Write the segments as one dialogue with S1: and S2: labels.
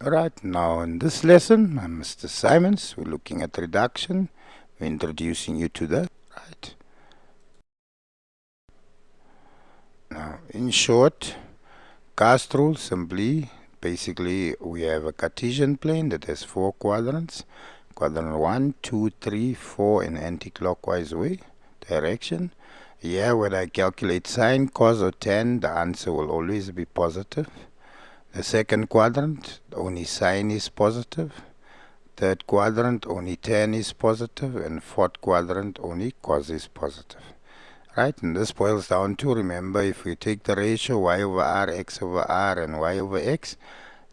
S1: Alright, now in this lesson, I'm Mr. Simons. We're looking at reduction. We're introducing you to that. Right. Now, in short, cast rule simply, basically, we have a Cartesian plane that has 4 quadrants. Quadrant 1, 2, 3, 4 in anti-clockwise way, direction. Here, when I calculate sine, cos, or tan, the answer will always be positive. The second quadrant, only sine is positive. Third quadrant, only tan is positive, and fourth quadrant, only cos is positive. Right, and this boils down to, remember, if we take the ratio y over r, x over r, and y over x,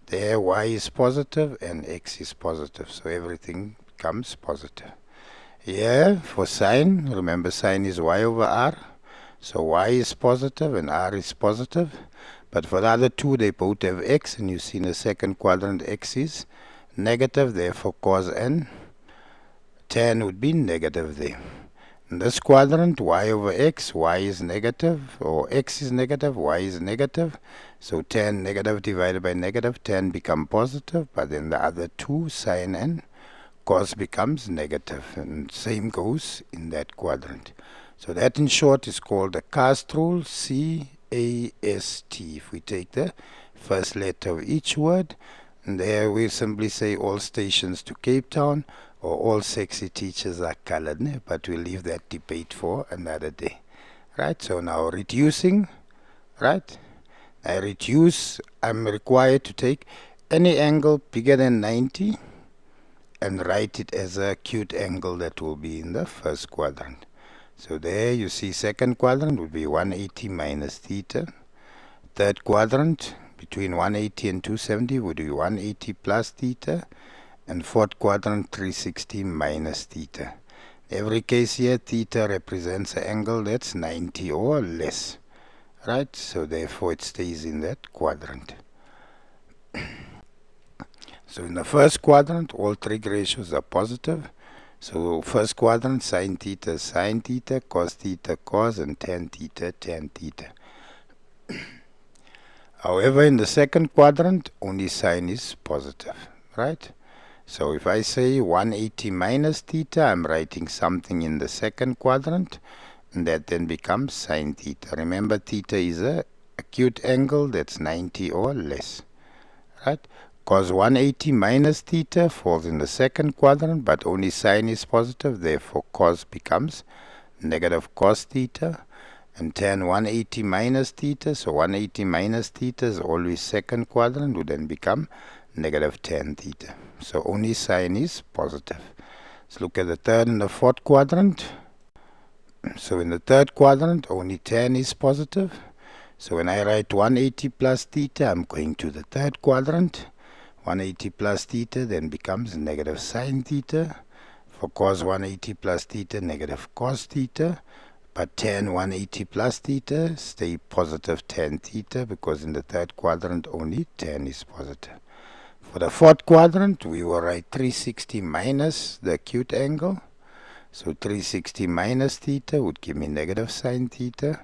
S1: there y is positive and x is positive, so everything becomes positive. Here, for sine, remember sine is y over r, so y is positive and r is positive. But for the other two, they both have x, and you see in the second quadrant x is negative, therefore cos and tan would be negative there. In this quadrant, y over x, y is negative, or x is negative, y is negative. So tan negative divided by negative, tan become positive, but then the other two, sine and cos, becomes negative. And same goes in that quadrant. So that in short is called the cast rule, C-A-S-T. If we take the first letter of each word, and there we simply say all stations to Cape Town, or all sexy teachers are colored, but we'll leave that debate for another day. Right, so now reducing, right? I reduce, I'm required to take any angle bigger than 90 and write it as a acute angle that will be in the first quadrant. So there you see second quadrant would be 180 minus theta. Third quadrant between 180 and 270 would be 180 plus theta. And fourth quadrant 360 minus theta. In every case here, theta represents an angle that's 90 or less. Right? So therefore it stays in that quadrant. So in the first quadrant, all trig ratios are positive. So first quadrant, sine theta, cos theta, cos, and tan theta, tan theta. However, in the second quadrant, only sine is positive. Right? So if I say 180 minus theta, I'm writing something in the second quadrant, and that then becomes sine theta. Remember, theta is a acute angle that's 90 or less. Right? Cos 180 minus theta falls in the second quadrant, but only sine is positive, therefore cos becomes negative cos theta. And tan 180 minus theta, so 180 minus theta is always second quadrant, would then become negative tan theta. So only sine is positive. Let's look at the third and the fourth quadrant. So in the third quadrant, only tan is positive. So when I write 180 plus theta, I'm going to the third quadrant. 180 plus theta then becomes negative sine theta. For cos 180 plus theta, negative cos theta. But tan 180 plus theta stay positive tan theta, because in the third quadrant only tan is positive. For the fourth quadrant, we will write 360 minus the acute angle. So 360 minus theta would give me negative sine theta.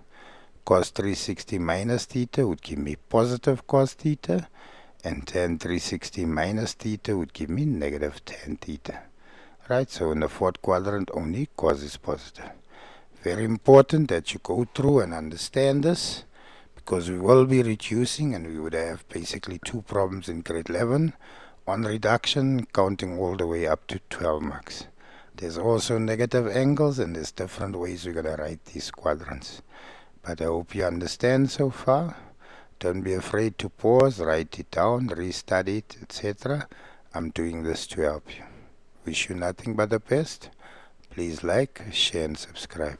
S1: Cos 360 minus theta would give me positive cos theta. And tan 360 minus theta would give me negative tan theta. Right, so in the fourth quadrant, only cos is positive. Very important that you go through and understand this, because we will be reducing, and we would have basically 2 problems in grade 11 on reduction, counting all the way up to 12 marks. There's also negative angles, and there's different ways we're going to write these quadrants. But I hope you understand so far. Don't be afraid to pause, write it down, restudy it, etc. I'm doing this to help you. Wish you nothing but the best. Please like, share, and subscribe.